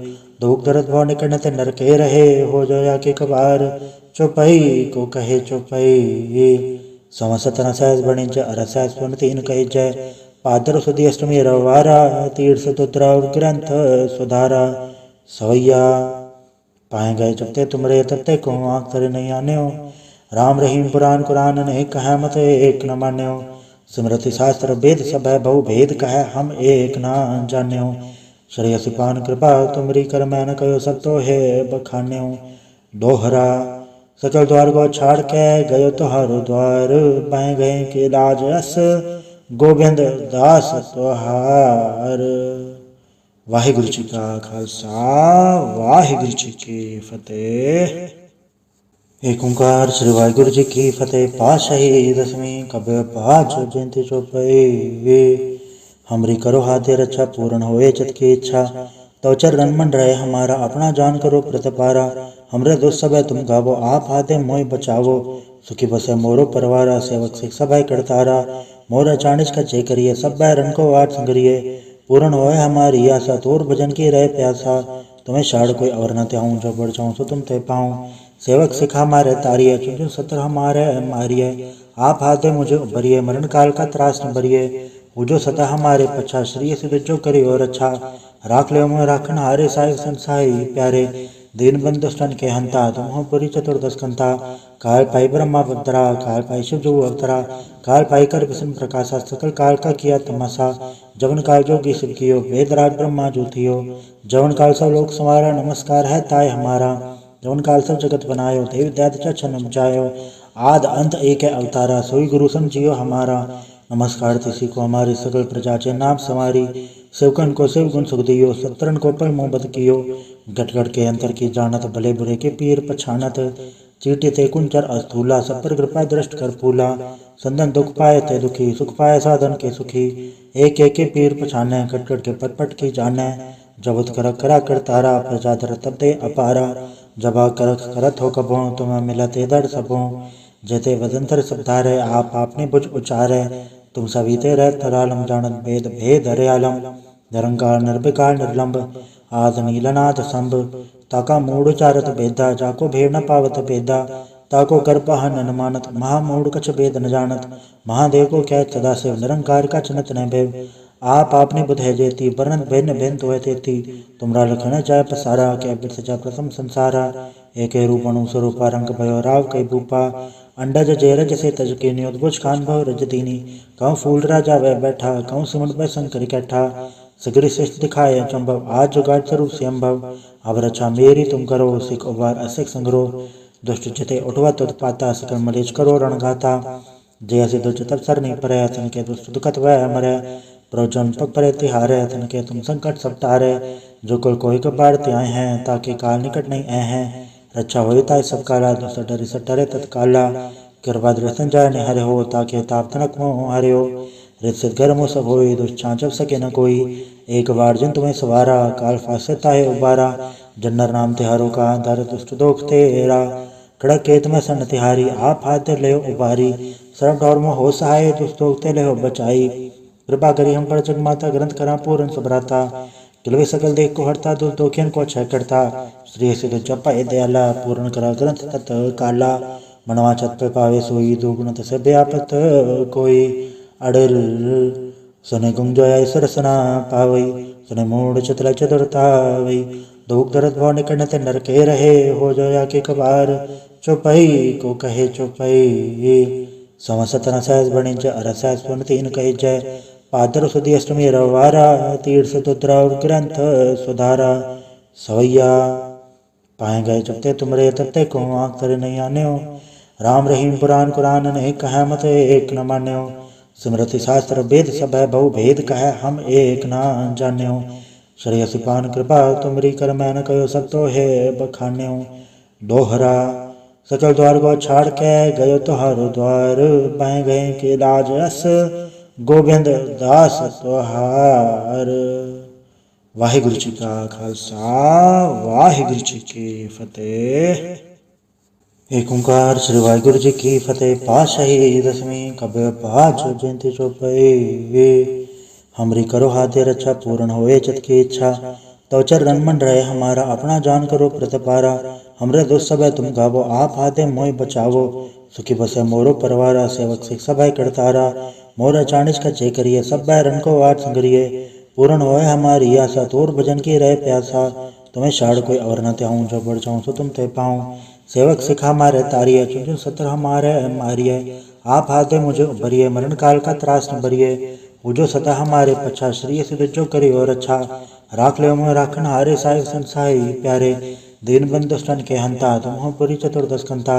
दुख दर्द भव निकट नर के रहे, हो जोया के कबार। चौपई को कहे चौपई, समसतन सहस बणिज अरसहस पुन तीन कही जय। पादर सुधी अष्टमी रवारा, तीर्थ सतुद्रा ग्रंथ सुधारा। सवैया पाए गए जबते तुमरे, तत्ते को आँख तरे नहीं आन्यो। राम रहीम पुराण कुरान ने कहा मत एक न मान्यो। स्मृति शास्त्र वेद सब है, बहु भेद कहे हम एक ना जान्यो। श्रेयसी पान कृपा तुमरी, कर मैं न कहो सब तो है बखान्यो। दोहरा सकल द्वार को छाड़ के, गयो तुहारो द्वार। पाए गए के लाज अस, गोविंद दास तुहार। वाहिगुरु जी का खालसा, वाहिगुरु जी की फतेह। एक ओंकार श्री वाहिगुरु जी की फतेह। पातशाही दसवीं कबीर पाछो जयंती चौपाई। हमरी करो हाथे रक्षा, पूर्ण होए चित की इच्छा। तो चरण मन रहे हमारा, अपना जान करो प्रतिपारा। हमरे दोस्त सब है तुम गावो, आप हाथे मोय बचावो। सुखी बसे मोरो परवारा, सेवक सिख सब है करतारा। मोर चाणिज का जय करिए, सब बैरन को आठ संगरिए। पूर्ण होए हमारी आशा, तोर भजन की रहे प्यासा। तुम्हें शाड़ कोई और न त्याऊं, जो बढ़ जाऊं सो तुम ते पाऊं। सेवक सिखा मारे तारिये, चुन चुन सत्र हमारे मारिये। आप हाथे मुझे उबरिए, मरण काल का त्रास न बरिए। पूजो सदा हमारे पछा, श्री सिद्ध जो करी और अच्छा। राख ले मोह राखन हारे, साहिब संसाई प्यारे। दीन बंधु दुष्टन के हंता, तुम हो पुरी चतुर्दश कंता। काल पाई ब्रह्मा अवतरा, काल पाई शिव जो अवतरा। काल पाई कर विष्णु प्रकाशा, सकल काल का किया तमाशा। जवन काल जोगी शिव कियो, वेद राज ब्रह्मा जो थियो। जवन काल सब लोक संवारा, नमस्कार है ताय हमारा। जवन काल सब जगत बनायो, देव दैत्य छन उपजायो। आद अंत एक है अवतारा, सोई गुरु समझियो हमारा। नमस्कार तिसी को हमारी, सकल प्रजा चे नाम समारी। शिवकन को शिव गुण सुख दियो, सत्रन को पल मोह बद कियो। गट गट के अंतर की जानत, भले बुरे के पीर पछानत। चीटी ते कुंचर अस्थूला, सब पर कृपा दृष्ट कर फूला। संदन दुख पाए ते दुखी, सुख पाए साधन के सुखी। एक एक के पीर पछाने, कट कट के पट पट की जाने। जबत कर करा कर तारा, प्रजा धर तब दे अपारा। जबा कर करत हो कबो, तुम्हें मिलते दर सबो। जेते वदंतर सब धारे, आप आपने बुझ उचारे। तुम सभी ते रह तरालम, जानत भेद भेद हरियालम। निरंकार निर्विकार निर्लंब, आद नीलनाथ संभ। ताका मूढ़ चारत भेदा, जाको भेद न पावत भेदा। ताको कर पहन न मानत, महामूढ़ कछ भेद न जानत। महादेव को क्या सदाशिव, निरंकार का चनत न भेव। आप आपने बुध है जेती, वर्णन भिन्न भिन्न तो है तेती। तुमरा लखन जाय पसारा, क्या बिरस जा प्रथम संसारा। एक रूप अणु स्वरूपा, रंग भयो राव कई भूपा। अंडज जेरज से तज के न्योदभुज खान भव रज दीनी। कहूँ फूल राजा वह बैठा, कहूँ सिमट वह शंकर कैठा। सगरी श्रेष्ठ दिखाए चंभव, आज जुगाड़ स्वरूप संभव। अब रक्षा मेरी तुम करो, सिख उबार असिक संग्रो। दुष्ट चिते उठवा तुद पाता, सकल मलेच करो रणगाता। जय से दुष्ट तब सर नहीं परे, तन के दुष्ट दुखत वह मरे। प्रजन पग परे तिहारे, तन के तुम संकट सब तारे। जो कुल कोई कबार त्याए हैं, ताकि काल निकट नहीं ऐ हैं। रक्षा हो ताय सब काला, दुष्ट डरे सटरे तत्काला। कृपा दृष्टन जाय निहरे हो, ताकि ताप तनक मोह हरे हो। रित सिद्ध घर मोह सब होई, दुष्ट छांचव सके न कोई। एक बार जिन तुम्हें सवारा, काल फासे ताहे उबारा। जन्नर नाम तिहारो का, दर दुष्ट दोख तेरा। खड़क केत में सन तिहारी आप हाथ ले उबारी सरब डोर में हो सहाय दुस्तोगते ले हो बचाई कृपा करी हम पर जगमाता ग्रंथ करा पूर्ण सुभ्राता किलवे सकल देख को हरता दुख दोखियन को क्षय करता श्री सिद्ध जपा ए दयाला पूर्ण करा ग्रंथ तत काला मनवा छत पे पावे सोई दुगुण तसे व्यापत कोई अड़ल सने गुंजोया सरसना पावई सने मूड चतला चतुरतावई दुख दर्द भाव निकट नर के रहे हो जोया के कबार चौपाई को कहे चौपाई समसतन सहज बणिज अरसहज पुन तीन कही जय पादर सुधी अष्टमी रवारा तीर्थ तुद्रा और ग्रंथ सुधारा सवैया पाए गए जबते तुमरे तबते को आँख तरे नहीं आने हो राम रहीम पुराण कुरान नहीं कह मत एक न मान्य हो स्मृति शास्त्र वेद सब है बहु भेद कह हम एक न जाने हो श्रेयसी पान कृपा तुमरी कर मैं न कहो सब तो है बखाने हो दोहरा सकल द्वार को छाड़ के गयो तुहारो द्वार पाए गए के लाज अस गोबिंद दास तुहार। वाहिगुरु जी का खालसा वाहिगुरु जी की फतेह। एक ओंकार श्री वाहिगुरु जी की फतेह। पातशाही दसवीं कबीर पाछो जयंती चौपाई हमरी करो हाथे रक्षा पूर्ण होए चित की इच्छा तो चरण मन रहे हमारा अपना जान करो प्रतिपारा हमरे दोस्त सब है तुम गावो आप हाथे मोय बचावो सुखी बसे मोरो परवारा सेवक सिख सब है करतारा मोरा चाणिश का चे करिए सब है रन को वाट संगरिए पूर्ण होए हमारी आशा तोर भजन की रहे प्यासा तुम्हें शाड़ कोई और न त्याऊं जो बढ़ जाऊं सो तुम ते पाऊं सेवक सिखा मारे तारिये चुन सत्र हमारे मारिये आप हाथे मुझे उभरिए मरण काल का त्रास न भरिए पूजो सदा हमारे पछा श्री सिद्ध जो करी और अच्छा राख ले मोह राखन हारे साहिब संसाई प्यारे दीन बंधु स्तन के हंता तुम हो पुरी चतुर्दश कंता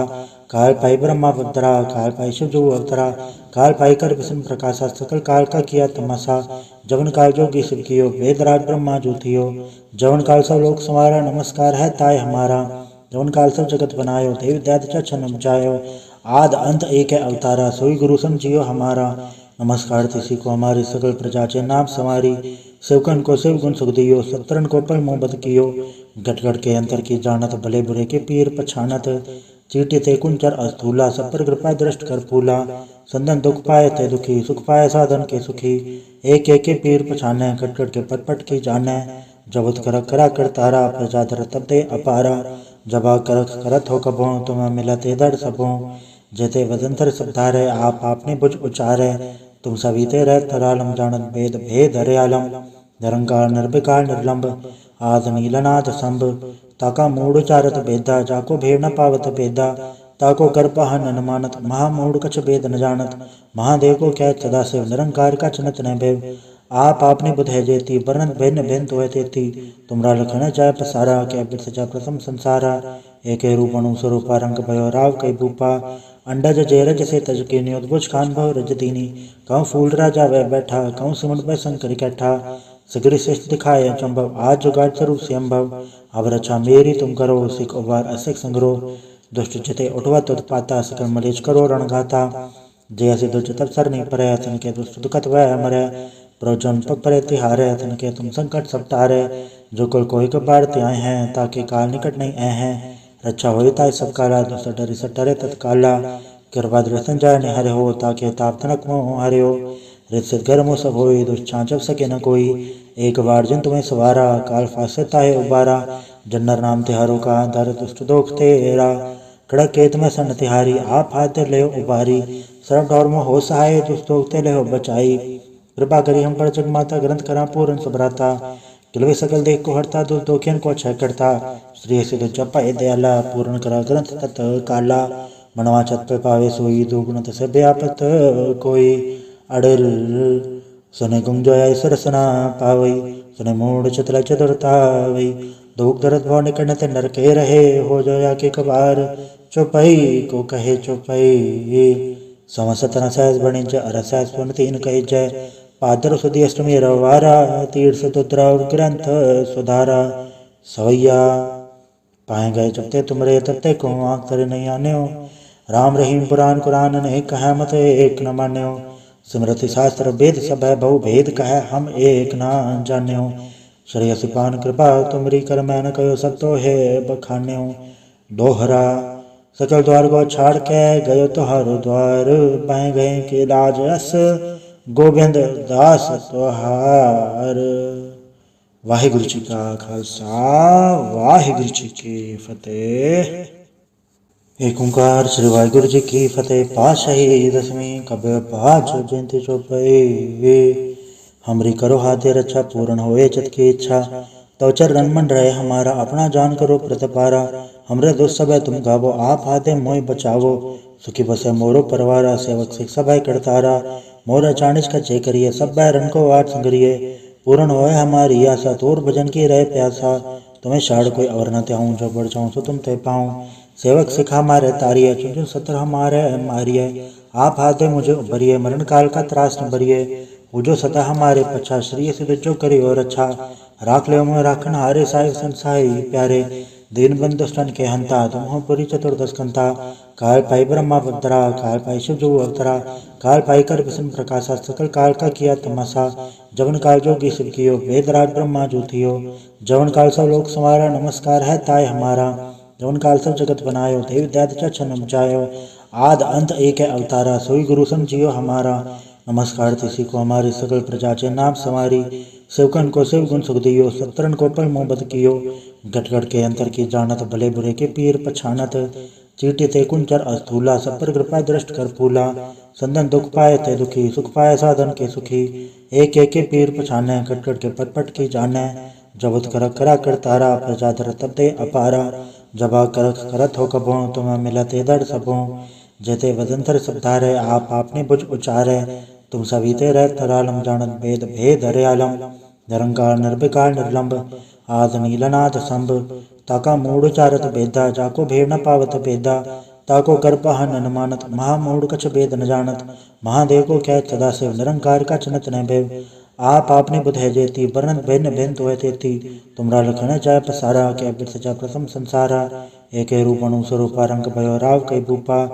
काल पाई ब्रह्मा बदरा काल पाई शिव जो अवतरा काल पाई कर विष्णु प्रकाशा सकल काल का किया तमाशा जवन काल जोगी शिव कियो वेद राज ब्रह्मा जो थियो जवन काल सब लोक समारा नमस्कार है ताय हमारा जवन काल सब जगत बनायो देव दैत छन मचायो आद अंत एक है अवतारा सोई गुरु समझियो हमारा नमस्कार तिसी को हमारी सकल प्रजा चे नाम समारी सेवकन को शिव गुण सुख दियो सत्रन को पल मोहब्बत कियो गट गट के अंतर की जानत भले बुरे के पीर पछानत चीटी ते कुंचर अस्थूला सब पर कृपा दृष्ट कर फूला संदन दुख पाए ते दुखी सुख पाए साधन के सुखी एक एक के पीर पछाने कट कट के पट पट की जाने जबत कर करा कर तारा प्रजा धर तब दे अपारा जबा कर करत हो कबो तुम्हें मिलते दर सबो जेते वदंतर सब धारे आप आपने बुझ उचारे तुम सभी ते रह तरालम जानत भेद भेद हरियालम निरंकार निर्विकार निर्लंब आद नीलनाथ संभ ताका मूड चारत भेदा जाको भेड़ न पावत भेदा ताको कर पहन न मानत महामूड कछ भेद न जानत महादेव को क्या सदा शिव निरंकार का चनत न भेव आप आपने बुध है जेती वर्णन भिन्न भिन्न तो है तेती तुमरा लखन जाय पसारा क्या बिरस जा प्रथम संसारा एक रूप अणु स्वरूपा रंग भयो राव कई भूपा अंडज जेरज से तज के नियोद्भुज खान भव रजतीनी कहूँ फूल राजा वह बैठा कहूँ सिमट में शंकर कैठा सगरी श्रेष्ठ दिखाए चंभव आज जुगाड़ स्वरूप से अम्भव अब रक्षा मेरी तुम करो सिख उबार असिक संग्रो दुष्ट चिते उठवा तुत पाता सकल मलेच करो रणगाता जय से दुष्ट तब सर नहीं परे तन के दुष्ट दुखत वह मरे प्रोजन पग परे तिहारे तन के तुम संकट सब तारे जो कुल कोई कबार त्याए हैं ताकि काल निकट नहीं आए हैं रक्षा हो ताय सब काला दुष्ट डरी सटरे तत्काला कृपा दृष्टन जाय ने हरे हो ताकि ताप तनक मोह हरे हो रित घर मुँह सब होई दुष्ट छाँचब सके न कोई एक बार जिन तुम्हें सवारा काल फासता है उबारा जन्नर नाम तिहारों का दर दुष्ट दोख तेरा कड़क केत में सन तिहारी आप हाथ ले उबारी सरब डोर में हो सहाय दुष्ट दोखते ले हो बचाई कृपा करी हम पर जगमाता ग्रंथ करा पूर्ण सुभ्राता किलवे सकल देख को हरता दुख दोखियन को क्षय करता श्री सिद्ध जपा ए दयाला पूर्ण करा ग्रंथ तत काला मनवा छत पे पावे सोई दुगुण तसे व्यापत कोई अड़ल सने गुंजोया सरसना पावई सने मूड चतला चतुरतावई दुख दर्द भाव निकट नर के रहे हो जोया के कबार चौपाई को कहे चौपाई समसतन सहज बणिज अरसहज पुन तीन कही जय पादर सुधी अष्टमी रवारा तीर्थ तुद्रा और ग्रंथ सुधारा सवैया पाए गए जबते तुमरे तबते को आँख तरे नहीं आने हो राम रहीम पुराण कुरान नहीं कह मत एक न मान्य हो स्मृति शास्त्र वेद सब है बहु भेद कह हम एक न जाने हो श्रेयसी पान कृपा तुमरी कर मैं न कहो सब तो है बखाने हो दोहरा सकल द्वार को छाड़ के गयो तुहारो द्वार, पाए गए के लाज अस गोबिंद दास तुहार। वाहिगुरु जी का खालसा, वाहिगुरु जी की फतेह। एक ओंकार श्री वाहिगुरु जी की फतेह। पातशाही दसवीं कबीर पातशाह जयंती चौपाई। हमरी करो हाथे रक्षा, पूर्ण होए चित की इच्छा। तो चरण मन रहे हमारा, अपना जान करो प्रतिपारा। हमरे दुष्ट सब तुम गावो, आप हाथे मोहि बचावो। सुखी बसे मोरो परवारा, सेवक सिख सब करतारा। मोर चाणिज का चे करिए, सब रन को वाट संगरिए। पूर्ण होए हमारी आशा, तोर भजन की रहे प्यासा। तुम्हें शाड़ कोई और न त्याऊं, जो बढ़ जाऊं सो तुम ते पाऊं। सेवक सिखा मारे तारिये, चुन चुन सत्र हमारे मारिये। आप हाथे मुझे उबरिए, मरण काल का त्रास न बरिए। पूजो सदा हमारे पछा, श्री सिद्ध जो करियो रक्षा। राख ले मोह राखन हारे, साहिब संसाई प्यारे। दीन बंधु स्तन के हंता, तुम हो पुरी चतुर्दश कंता। काल पाई ब्रह्मा बदरा, काल पाई शिव जो अवतरा। काल पाई कर विष्णु प्रकाशा, सकल काल का किया तमाशा। जवन काल जोगी शिव कियो, वेद राज ब्रह्मा जो थियो। जवन काल सब लोक संवारा, नमस्कार है ताय हमारा। जवन काल सब जगत बनायो, देव दैत्य छन उपजायो। आद अंत एक है अवतारा, सोई गुरु समझियो हमारा। नमस्कार तिसी को हमारी, सकल प्रजा चे नाम समारी। शिवकन को शिव गुण सुख दियो, सत्रन को पल मोहब्बत कियो। गट गट के अंतर की जानत, भले बुरे के पीर पछानत। चीटी ते कुंचर अस्थूला, सब पर कृपा दृष्ट कर फूला। संदन दुख पाए ते दुखी, सुख पाए साधन के सुखी। एक एक के पीर पछाने, कट कट के पट पट की जाने। जबत कर करा कर तारा, प्रजा धर तब ते अपारा। जबा कर करत हो कबो, तुम्हें मिलते दर सबो। जेते वदंतर सब धारे, आप आपने बुझ उचारे। तुम सभी ते रह तरालम, जानत भेद भेद हरियालम। निरंकार निर्विकार निर्लंब, आद नीलनाथ संभ। ताका मूढ़ चारत भेदा, जाको भेड़ न पावत भेदा। ताको कर पहन न मानत, महामूढ़ कछ भेद न जानत। महादेव को क्या सदा शिव, निरंकार का चनत न भेव। आप आपने बुध है जेती, वर्णन भिन्न भिन्न तो है तेती। तुमरा लखन जाय पसारा, क्या बिरस जा प्रथम संसारा। एक रूप अणु स्वरूपा, रंग भयो राव कई भूपा।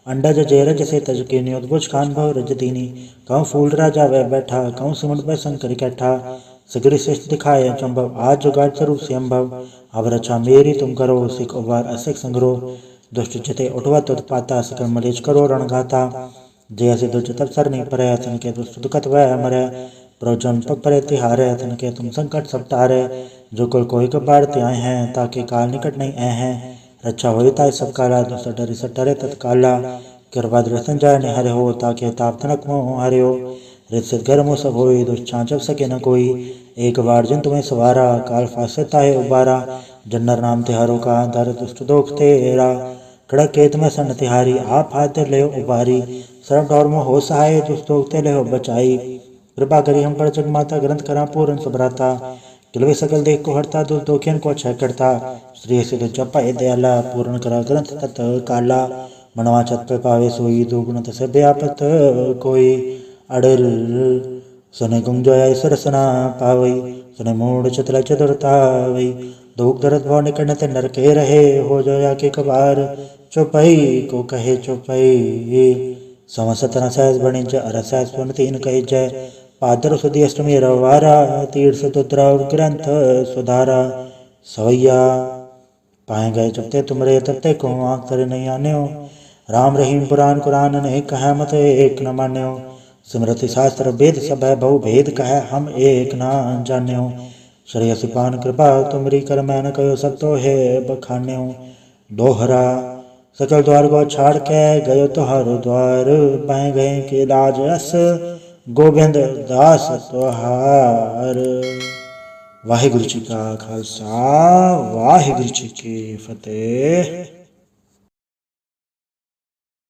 अंडज जेरज से तज के नियोद्भुज खान भव रज दीनी। कहूँ फूल राजा वह बैठा, कहूँ सिमट वह शंकर कैठा। सगरी श्रेष्ठ दिखाए चंभव, आज जुगाड़ स्वरूप संभव। अब रक्षा मेरी तुम करो, सिख उबार असिख संग्रो। दुष्ट चिते उठवा तुत पाता, सकल मलेच करो रणगाता। जय से दुष्ट तब सर नहीं परे, तन के दुष्ट दुखत वह मरे। प्रवचन पग परे तिहारे, तन के तुम संकट सब टारे। जो कुल कोई कबार त्याए हैं, ताकि काल निकट नहीं आए हैं। रक्षा हो ताय सब काला, दुष्ट डरी सब डरे तत्काला। कृपा दृष्टन जाय निहरे हो, ताकि ताप तनक मोह हरे हो। रित सिद्ध घर मोह सब होई, दुष्ट छांचब सके न कोई। एक बार जिन तुम्हें सवारा, काल फासे ताहे उबारा। जन्नर नाम तिहारो का, दर दुष्ट दोख तेरा। खड़क केत में सन तिहारी, आप हाथ ले उबारी। सर्व डोर में हो सहाय, दुष्ट दोख ते ले बचाई। कृपा करी हम पर जगमाता, ग्रंथ करा पूर्ण सुभ्राता। किलवे सकल देख को हरता, दुष्ट दोखियन को क्षय करता। श्री सिद्ध जपय दयाला, पूर्ण करा ग्रंथ तत् काला। मनवा चत पे पावे सोई, दुगुणत से व्यापत कोई। अड़ल सुने गुंजोय सरसना पावई, सुने मूड चतुर चतुरतावई। दुख दर्द भव निकट नर के रहे, हो जोया के कबार। चौपाई को कहे चौपाई, समसतन सहस बणिज अरसहस पुन तीन कही जय। पादर सुधी अष्टमी रवारा, तीर्थ तुद्रा ग्रंथ सुधारा। सवैया पाए गए जबते तुमरे, तबते को आँख तरे नहीं आने हो। राम रहीम पुराण कुरान ने कहा, मत एक न मान्यो। स्मृति शास्त्र वेद सब है, बहु भेद कहे हम एक न जान्यो। श्रेय सिपान कृपा तुमरी, कर मैं न कहो सब तो है बखान्यो। दोहरा सकल द्वार को छाड़ के गयो तुहारो द्वार, पाए गए के लाज अस गोबिंद दास तुहार। वाहिगुरु जी का खालसा, वाहिगुरु जी की फतेह।